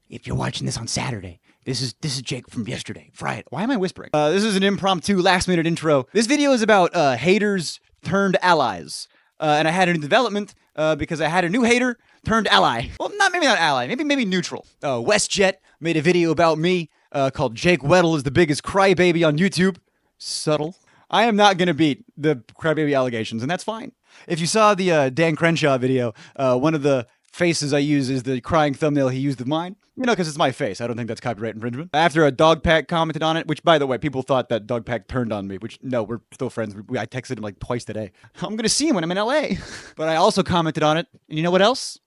if you're watching this on Saturday, this is Jake from yesterday, Friday. Why am I whispering? This is an impromptu last-minute intro. This video is about haters turned allies. And I had a new development because I had a new hater turned ally. Well, maybe not ally, maybe neutral. WestJet made a video about me called Jake Weddle is the biggest crybaby on YouTube. Subtle. I am not going to beat the crybaby allegations, and that's fine. If you saw the Dan Crenshaw video, one of the faces I use is the crying thumbnail he used of mine. You know, because it's my face. I don't think that's copyright infringement. After a dog pack commented on it, which, by the way, people thought that dog pack turned on me, which, no, we're still friends. I texted him like twice today. I'm going to see him when I'm in LA. But I also commented on it. And you know what else?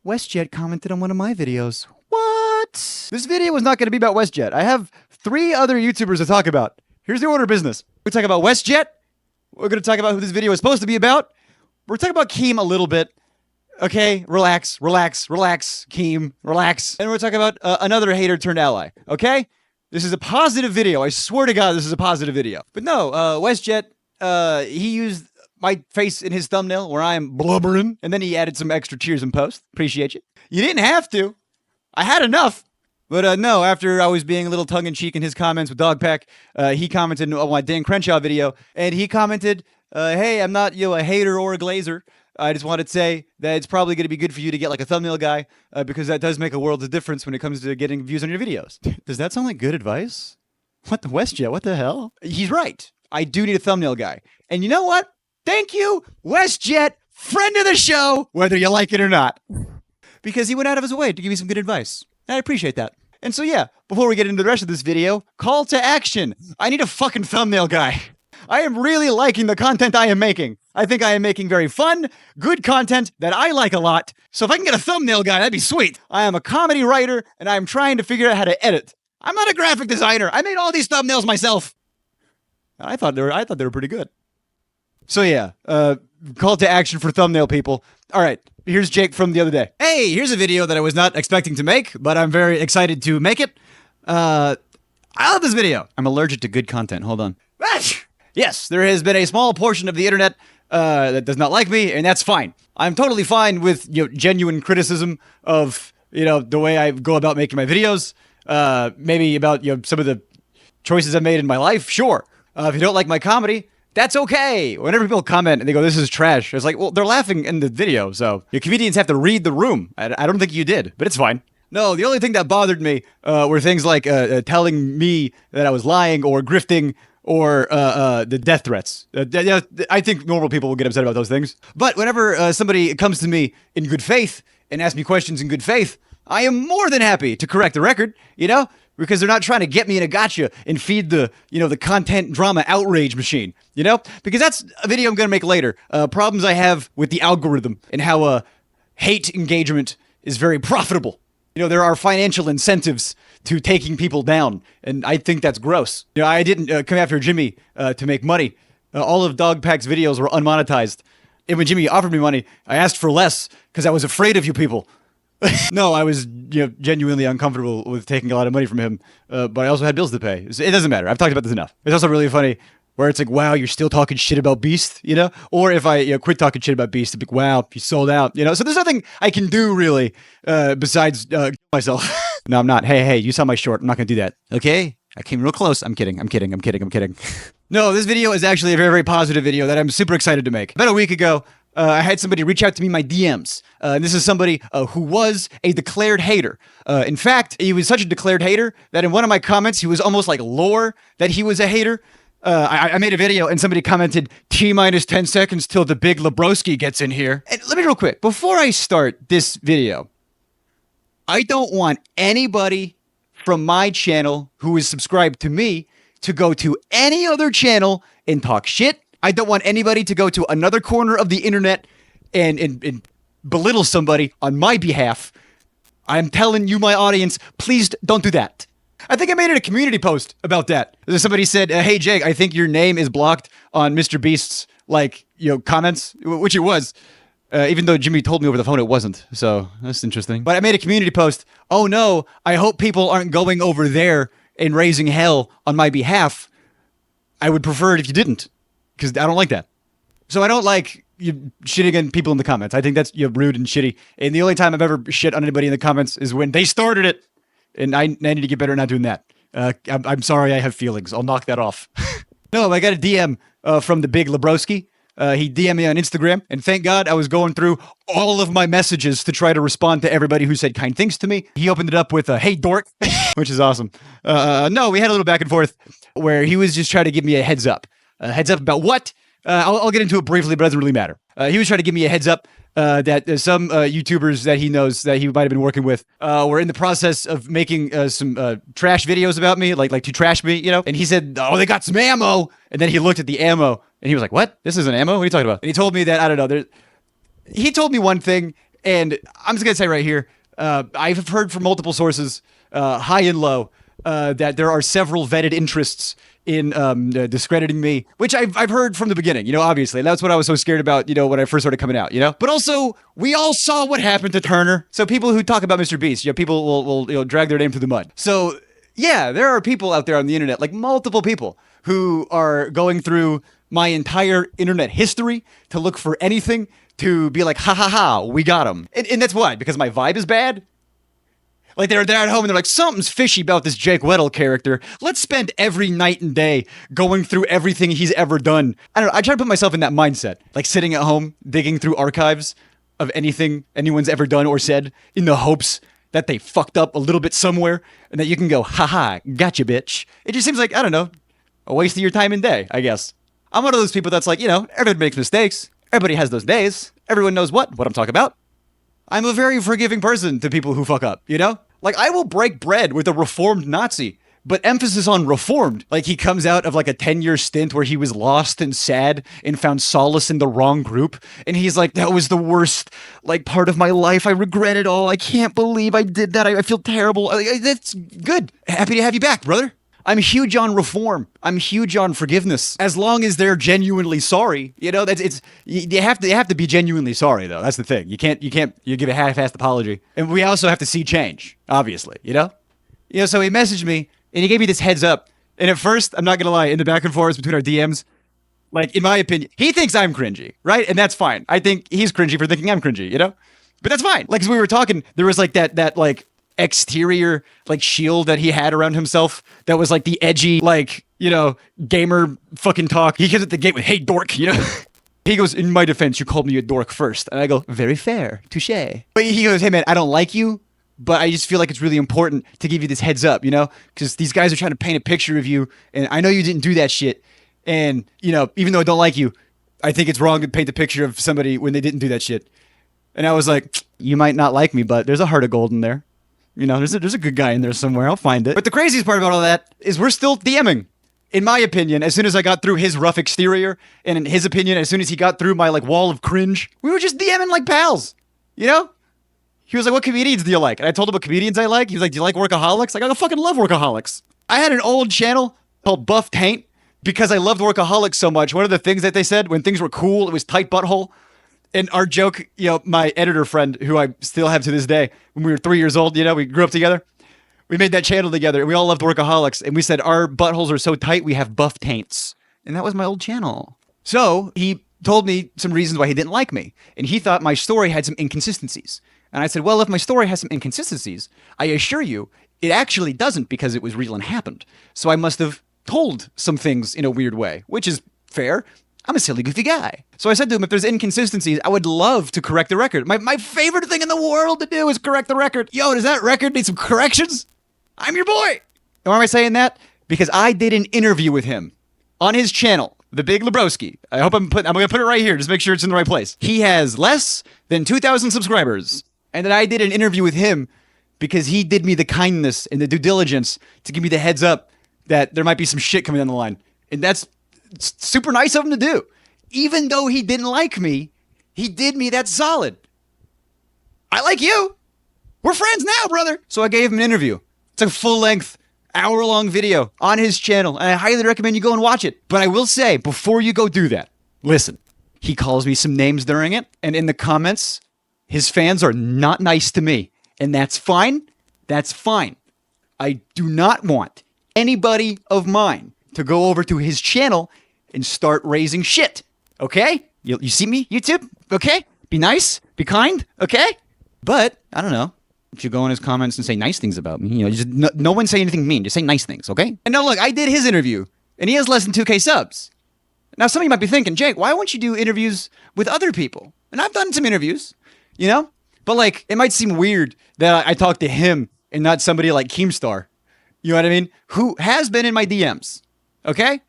WestJet commented on one of my videos. What? This video was not going to be about WestJet. I have 3 other YouTubers to talk about. Here's the order of business. We talk about WestJet. We're going to talk about who this video is supposed to be about. We're talking about Keem a little bit. Okay, relax, Keem, relax. And we're talking about another hater turned ally, okay? This is a positive video. I swear to God, this is a positive video. But no, WestJet, he used my face in his thumbnail where I'm blubbering, and then he added some extra cheers in post. Appreciate you. You didn't have to. I had enough. But no, after I was being a little tongue-in-cheek in his comments with Dogpack, he commented on my Dan Crenshaw video, and he commented, hey, I'm not, a hater or a glazer. I just wanted to say that it's probably going to be good for you to get like a thumbnail guy because that does make a world of difference when it comes to getting views on your videos. Does that sound like good advice? What the WestJet? What the hell? He's right. I do need a thumbnail guy. And you know what? Thank you, WestJet, friend of the show, whether you like it or not. Because he went out of his way to give me some good advice. I appreciate that. And so yeah, before we get into the rest of this video, call to action. I need a fucking thumbnail guy. I am really liking the content I am making. I think I am making very fun, good content that I like a lot. So if I can get a thumbnail guy, that'd be sweet. I am a comedy writer, and I am trying to figure out how to edit. I'm not a graphic designer. I made all these thumbnails myself. I thought they were pretty good. So yeah, call to action for thumbnail people. All right, here's Jake from the other day. Hey, here's a video that I was not expecting to make, but I'm very excited to make it. I love this video. I'm allergic to good content. Hold on. Yes, there has been a small portion of the internet that does not like me, and that's fine. I'm totally fine with genuine criticism of the way I go about making my videos. Maybe about some of the choices I've made in my life. Sure. If you don't like my comedy, that's okay. Whenever people comment and they go, "This is trash," it's like, well, they're laughing in the video, so your comedians have to read the room. I don't think you did, but it's fine. No, the only thing that bothered me were things like telling me that I was lying or grifting. Or the death threats. I think normal people will get upset about those things. But whenever somebody comes to me in good faith and asks me questions in good faith, I am more than happy to correct the record, because they're not trying to get me in a gotcha and feed the content drama outrage machine, because that's a video I'm going to make later. Problems I have with the algorithm and how hate engagement is very profitable. There are financial incentives to taking people down, and I think that's gross. I didn't come after Jimmy to make money. All of Dogpack's videos were unmonetized. And when Jimmy offered me money, I asked for less because I was afraid of you people. No, I was genuinely uncomfortable with taking a lot of money from him, but I also had bills to pay. It doesn't matter. I've talked about this enough. It's also really funny where it's like, wow, you're still talking shit about Beast, Or if I quit talking shit about Beast, it'd be like, wow, you sold out, So there's nothing I can do really besides myself. No, I'm not. Hey, you saw my short. I'm not going to do that. Okay? I came real close. I'm kidding. No, this video is actually a very, very positive video that I'm super excited to make. About a week ago, I had somebody reach out to me in my DMs. And this is somebody who was a declared hater. In fact, he was such a declared hater that in one of my comments, he was almost like lore that he was a hater. I made a video and somebody commented, T-minus 10 seconds till the Big Lebrowski gets in here. And let me real quick, before I start this video, I don't want anybody from my channel who is subscribed to me to go to any other channel and talk shit. I don't want anybody to go to another corner of the internet and belittle somebody on my behalf. I'm telling you, my audience, please don't do that. I think I made it a community post about that. Somebody said, hey, Jake, I think your name is blocked on Mr. Beast's, comments, which it was. Even though Jimmy told me over the phone it wasn't. So that's interesting. But I made a community post. Oh, no, I hope people aren't going over there and raising hell on my behalf. I would prefer it if you didn't, because I don't like that. So I don't like you shitting on people in the comments. I think that's rude and shitty. And the only time I've ever shit on anybody in the comments is when they started it. And I need to get better at not doing that. I'm sorry, I have feelings. I'll knock that off. No, I got a DM from the Big Lebrowski. He DM'd me on Instagram, and thank God I was going through all of my messages to try to respond to everybody who said kind things to me. He opened it up with a "Hey dork," which is awesome. No, we had a little back and forth where he was just trying to give me a heads up. Heads up about what? I'll get into it briefly, but it doesn't really matter. He was trying to give me a heads up that some YouTubers that he knows that he might have been working with were in the process of making some trash videos about me, like to trash me, And he said, "Oh, they got some ammo." And then he looked at the ammo and he was like, "What? This isn't ammo? What are you talking about?" And he told me that, I don't know. He told me one thing, and I'm just gonna say right here, I've heard from multiple sources, high and low, that there are several vetted interests in discrediting me, which I've heard from the beginning, obviously. That's what I was so scared about, when I first started coming out, But also, we all saw what happened to Turner. So people who talk about Mr. Beast, people will drag their name through the mud. So yeah, there are people out there on the internet, like multiple people, who are going through my entire internet history to look for anything to be like, ha ha ha, we got him. And that's why, because my vibe is bad. Like they're at home and they're like, something's fishy about this Jake Weddle character. Let's spend every night and day going through everything he's ever done. I don't know. I try to put myself in that mindset, like sitting at home, digging through archives of anything anyone's ever done or said in the hopes that they fucked up a little bit somewhere and that you can go, haha, gotcha, bitch. It just seems like, I don't know, a waste of your time and day, I guess. I'm one of those people that's like, everybody makes mistakes. Everybody has those days. Everyone knows what I'm talking about. I'm a very forgiving person to people who fuck up, Like, I will break bread with a reformed Nazi, but emphasis on reformed. Like, he comes out of, like, a 10-year stint where he was lost and sad and found solace in the wrong group. And he's like, that was the worst, like, part of my life. I regret it all. I can't believe I did that. I feel terrible. That's good. Happy to have you back, brother. I'm huge on reform. I'm huge on forgiveness. As long as they're genuinely sorry, you have to be genuinely sorry though. That's the thing. You give a half-assed apology. And we also have to see change, obviously, so he messaged me and he gave me this heads up. And at first, I'm not going to lie, in the back and forth between our DMs, like in my opinion, he thinks I'm cringy, right? And that's fine. I think he's cringy for thinking I'm cringy, But that's fine. Like as we were talking, there was like that like exterior like shield that he had around himself that was like the edgy gamer fucking talk. He comes at the gate with "Hey dork," He goes, "In my defense, you called me a dork first." And I go, "Very fair, touche." But he goes, "Hey man, I don't like you, but I just feel like it's really important to give you this heads up, because these guys are trying to paint a picture of you, and I know you didn't do that shit, and even though I don't like you, I think it's wrong to paint the picture of somebody when they didn't do that shit." And I was like, "You might not like me, but there's a heart of gold in there. There's a good guy in there somewhere. I'll find it." But the craziest part about all that is we're still DMing. In my opinion, as soon as I got through his rough exterior, and in his opinion, as soon as he got through my like wall of cringe, we were just DMing like pals. He was like, "What comedians do you like?" And I told him what comedians I like. He was like, "Do you like Workaholics?" Like, I fucking love Workaholics. I had an old channel called Buff Taint because I loved Workaholics so much. One of the things that they said when things were cool, it was tight butthole. And our joke, my editor friend, who I still have to this day, when we were 3 years old, we grew up together. We made that channel together, and we all loved Workaholics. And we said, our buttholes are so tight, we have buff taints. And that was my old channel. So he told me some reasons why he didn't like me. And he thought my story had some inconsistencies. And I said, well, if my story has some inconsistencies, I assure you, it actually doesn't because it was real and happened. So I must have told some things in a weird way, which is fair. I'm a silly, goofy guy. So I said to him, if there's inconsistencies, I would love to correct the record. My favorite thing in the world to do is correct the record. Yo, does that record need some corrections? I'm your boy. And why am I saying that? Because I did an interview with him on his channel, the Big Lebrowski. I'm going to put it right here. Just make sure it's in the right place. He has less than 2,000 subscribers. And then I did an interview with him because he did me the kindness and the due diligence to give me the heads up that there might be some shit coming down the line. And that's super nice of him to do. Even though he didn't like me, he did me that solid. I like you. We're friends now, brother. So I gave him an interview. It's a full-length, hour-long video on his channel, and I highly recommend you go and watch it. But I will say, before you go do that, listen, he calls me some names during it, and in the comments, his fans are not nice to me. And that's fine. That's fine. I do not want anybody of mine to go over to his channel and start raising shit. Okay? You see me, YouTube? Okay? Be nice. Be kind. Okay? But, I don't know. You should go in his comments and say nice things about me. You know, just no one say anything mean. Just say nice things, okay? And now look, I did his interview, and he has less than 2K subs. Now, some of you might be thinking, Jake, why won't you do interviews with other people? And I've done some interviews, you know? But, like, it might seem weird that I talk to him and not somebody like Keemstar, you know what I mean? Who has been in my DMs, okay?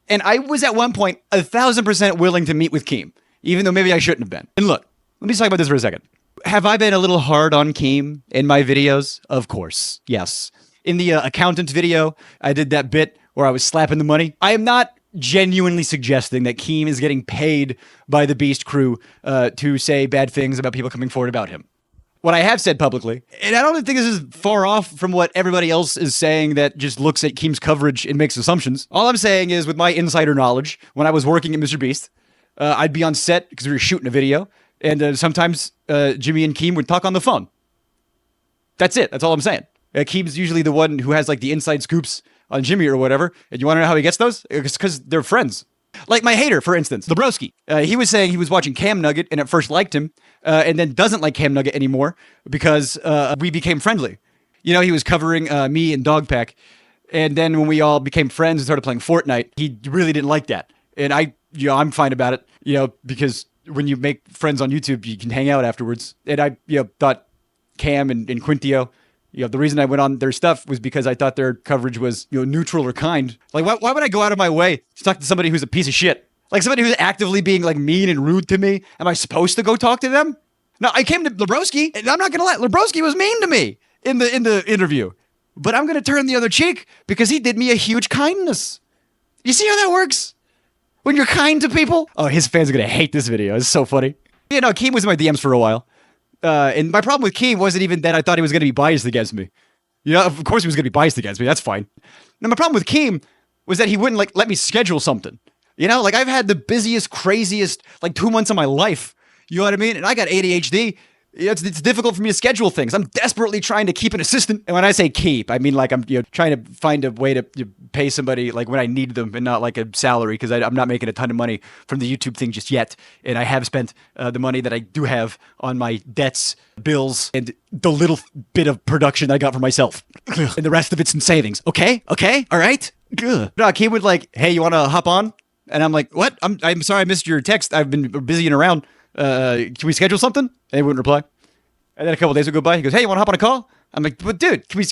And I was at one point 1,000% willing to meet with Keem, even though maybe I shouldn't have been. And look, let me talk about this for a second. Have I been a little hard on Keem in my videos? Of course, yes. In the accountant video, I did that bit where I was slapping the money. I am not genuinely suggesting that Keem is getting paid by the Beast crew to say bad things about people coming forward about him. What I have said publicly, and I don't think this is far off from what everybody else is saying that just looks at Keem's coverage and makes assumptions. All I'm saying is, with my insider knowledge, when I was working at Mr. Beast, I'd be on set because we were shooting a video, and sometimes Jimmy and Keem would talk on the phone. That's it. That's all I'm saying. Keem's usually the one who has like the inside scoops on Jimmy or whatever, and you want to know how he gets those? It's because they're friends. Like my hater, for instance, Lebrowski. He was saying he was watching Cam Nugget and at first liked him, and then doesn't like Cam Nugget anymore because we became friendly. You know, he was covering me and Dogpack, and then when we all became friends and started playing Fortnite, he really didn't like that. And I'm fine about it, you know, because when you make friends on YouTube, you can hang out afterwards. And I, thought Cam and Quintio, the reason I went on their stuff was because I thought their coverage was, neutral or kind. Like, why would I go out of my way to talk to somebody who's a piece of shit? Like somebody who's actively being like mean and rude to me. Am I supposed to go talk to them? No, I came to Lebrowski, and I'm not gonna lie, Lebrowski was mean to me in the interview. But I'm gonna turn the other cheek because he did me a huge kindness. You see how that works? When you're kind to people? Oh, his fans are gonna hate this video. It's so funny. Keem was in my DMs for a while. And my problem with Keem wasn't even that I thought he was going to be biased against me. Of course he was going to be biased against me. That's fine. Now, my problem with Keem was that he wouldn't let me schedule something. I've had the busiest, craziest 2 months of my life. You know what I mean? And I got ADHD. It's difficult for me to schedule things. I'm desperately trying to keep an assistant. And when I say keep, I mean I'm trying to find a way to pay somebody when I need them and not like a salary, because I'm not making a ton of money from the YouTube thing just yet. And I have spent the money that I do have on my debts, bills, and the little bit of production I got for myself. And the rest of it's in savings. Okay? All right? No, Keem would hey, you want to hop on? And I'm like, what? I'm sorry I missed your text. I've been busying around. Can we schedule something? And he wouldn't reply. And then a couple days would go by. He goes, hey, you want to hop on a call? I'm like, but dude, can we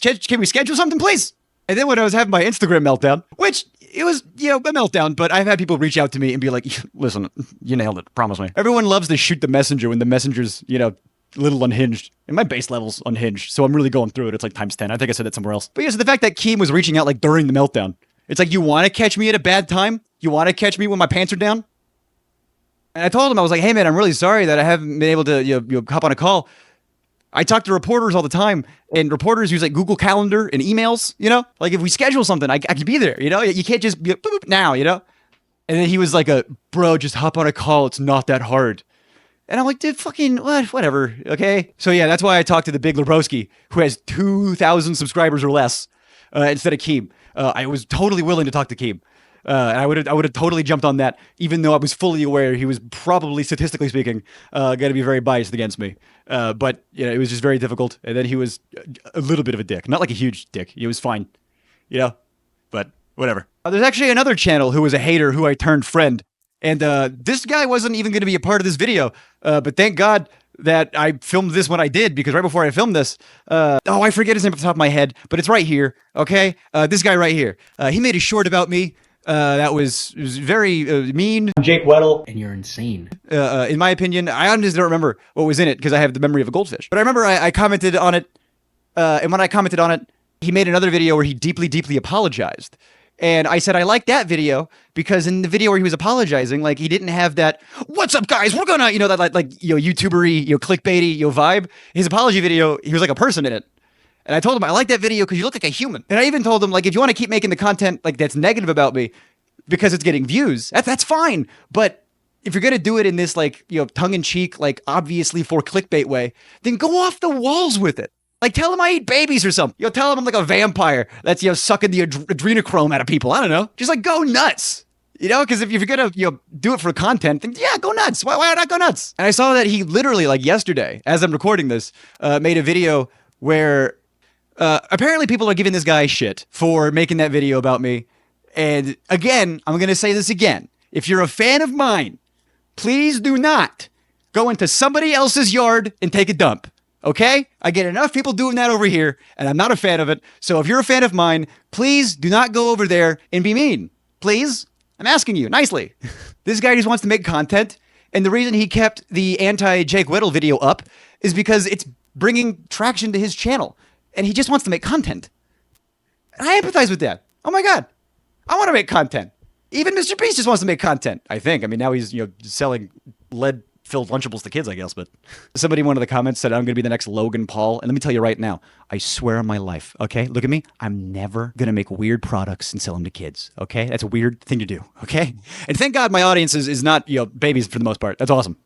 schedule something, please? And then when I was having my Instagram meltdown, which it was, a meltdown, but I've had people reach out to me and be like, listen, you nailed it. Promise me. Everyone loves to shoot the messenger when the messenger's, a little unhinged. And my base level's unhinged. So I'm really going through it. It's times 10. I think I said that somewhere else. But so the fact that Keem was reaching out during the meltdown, it's you want to catch me at a bad time? You want to catch me when my pants are down? And I told him, I was like, hey man, I'm really sorry that I haven't been able to hop on a call. I talk to reporters all the time, and reporters use Google Calendar and emails, if we schedule something, I can be there, you can't just be boop, now, And then he was like, bro, just hop on a call. It's not that hard. And I'm like, dude, fucking whatever. Okay. So yeah, that's why I talked to the Big Lebrowski, who has 2,000 subscribers or less, instead of Keem. I was totally willing to talk to Keem. And I would have totally jumped on that, even though I was fully aware he was probably, statistically speaking, going to be very biased against me. But it was just very difficult. And then he was a little bit of a dick, not like a huge dick. He was fine, But whatever. There's actually another channel who was a hater who I turned friend, and this guy wasn't even going to be a part of this video. But thank God that I filmed this when I did, because right before I filmed this, I forget his name off the top of my head, but it's right here. Okay, this guy right here. He made a short about me. That was very mean. I'm Jake Weddle, and you're insane. In my opinion, I honestly don't remember what was in it because I have the memory of a goldfish. But I remember I commented on it, and when I commented on it, he made another video where he deeply, deeply apologized. And I said I liked that video because in the video where he was apologizing, he didn't have that "What's up, guys? We're gonna," that YouTuber-y, clickbaity, vibe. His apology video, he was like a person in it. And I told him, I like that video because you look like a human. And I even told him, if you want to keep making the content that's negative about me because it's getting views, that's fine. But if you're going to do it in this tongue-in-cheek, obviously for clickbait way, then go off the walls with it. Tell him I eat babies or something. Tell him I'm like a vampire that's, sucking the adrenochrome out of people. I don't know. Just go nuts. You know, because if you're gonna do it for content, then yeah, go nuts. Why not go nuts? And I saw that he literally, like yesterday, as I'm recording this, made a video where apparently people are giving this guy shit for making that video about me. And again, I'm gonna say this again. If you're a fan of mine, please do not go into somebody else's yard and take a dump. Okay? I get enough people doing that over here, and I'm not a fan of it. So if you're a fan of mine, please do not go over there and be mean. Please? I'm asking you nicely. This guy just wants to make content, and the reason he kept the anti-Jake Weddle video up is because it's bringing traction to his channel, and he just wants to make content. And I empathize with that. Oh my God. I want to make content. Even Mr. Beast just wants to make content, I think. I mean, now he's, selling lead-filled Lunchables to kids, I guess, but somebody in one of the comments said I'm going to be the next Logan Paul. And let me tell you right now, I swear on my life, okay? Look at me. I'm never going to make weird products and sell them to kids, okay? That's a weird thing to do, okay? And thank God my audience is not, babies for the most part. That's awesome.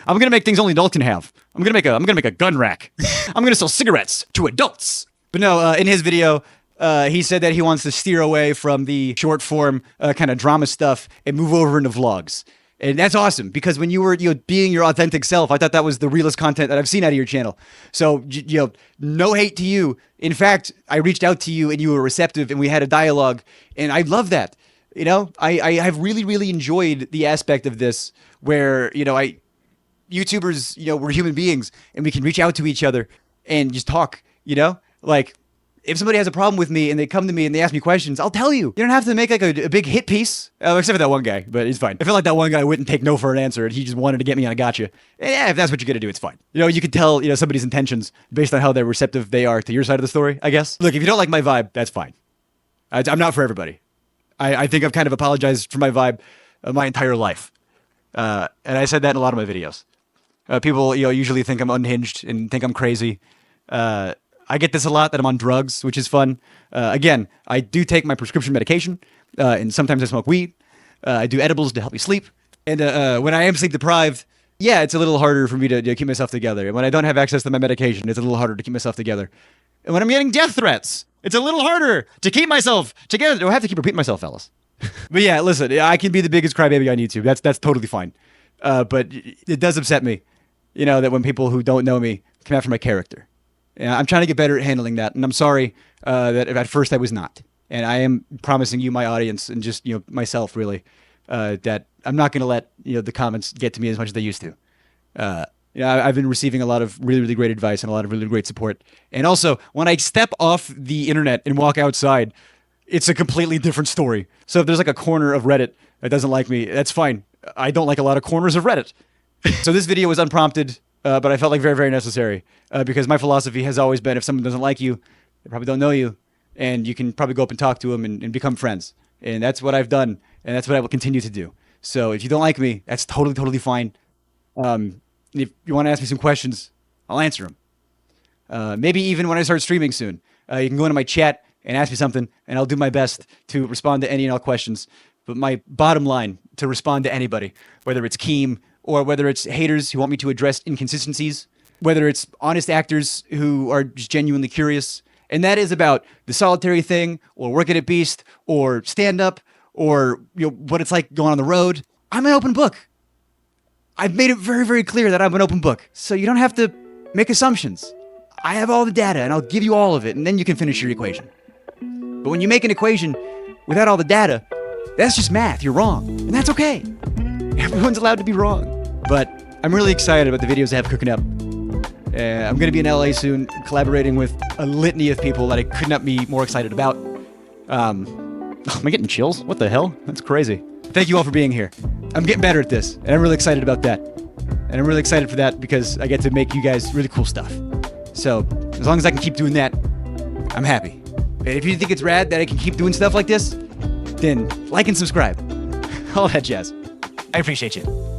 I'm going to make things only adults can have. I'm going to make a gun rack. I'm going to sell cigarettes to adults. But no, in his video, he said that he wants to steer away from the short form kind of drama stuff and move over into vlogs. And that's awesome because when you were being your authentic self, I thought that was the realest content that I've seen out of your channel. So, no hate to you. In fact, I reached out to you and you were receptive and we had a dialogue and I love that. I have really, really enjoyed the aspect of this where, YouTubers, we're human beings and we can reach out to each other and just talk, like, if somebody has a problem with me and they come to me and they ask me questions, I'll tell you. You don't have to make like a big hit piece, except for that one guy, but he's fine. I feel like that one guy wouldn't take no for an answer and he just wanted to get me on a gotcha. And yeah, if that's what you're going to do, it's fine. You can tell, somebody's intentions based on how they're receptive they are to your side of the story, I guess. Look, if you don't like my vibe, that's fine. I'm not for everybody. I think I've kind of apologized for my vibe my entire life. And I said that in a lot of my videos. People, usually think I'm unhinged and think I'm crazy. I get this a lot that I'm on drugs, which is fun. Again, I do take my prescription medication, and sometimes I smoke weed. I do edibles to help me sleep. And when I am sleep deprived, yeah, it's a little harder for me to keep myself together. And when I don't have access to my medication, it's a little harder to keep myself together. And when I'm getting death threats, it's a little harder to keep myself together. Do I have to keep repeating myself, fellas? But yeah, listen, I can be the biggest crybaby on YouTube. That's totally fine. But it does upset me, that when people who don't know me come after my character. Yeah, I'm trying to get better at handling that, and I'm sorry that at first I was not. And I am promising you, my audience, and just myself really, that I'm not going to let the comments get to me as much as they used to. I've been receiving a lot of really, really great advice and a lot of really great support. And also, when I step off the internet and walk outside, it's a completely different story. So if there's like a corner of Reddit that doesn't like me, that's fine. I don't like a lot of corners of Reddit. So this video was unprompted. But I felt like very, very necessary because my philosophy has always been if someone doesn't like you, they probably don't know you, and you can probably go up and talk to them and become friends. And that's what I've done, and that's what I will continue to do. So if you don't like me, that's totally, totally fine. If you want to ask me some questions, I'll answer them. Maybe even when I start streaming soon, you can go into my chat and ask me something, and I'll do my best to respond to any and all questions. But my bottom line, to respond to anybody, whether it's Keem, or whether it's haters who want me to address inconsistencies, whether it's honest actors who are just genuinely curious. And that is about the solitary thing, or working at Beast, or stand-up, or what it's like going on the road. I'm an open book. I've made it very, very clear that I'm an open book. So you don't have to make assumptions. I have all the data, and I'll give you all of it, and then you can finish your equation. But when you make an equation without all the data, that's just math. You're wrong. And that's okay. Everyone's allowed to be wrong. But I'm really excited about the videos I have cooking up. I'm going to be in LA soon, collaborating with a litany of people that I could not be more excited about. Am I getting chills? What the hell? That's crazy. Thank you all for being here. I'm getting better at this, and I'm really excited about that. And I'm really excited for that because I get to make you guys really cool stuff. So as long as I can keep doing that, I'm happy. And if you think it's rad that I can keep doing stuff like this, then like and subscribe. All that jazz. I appreciate you.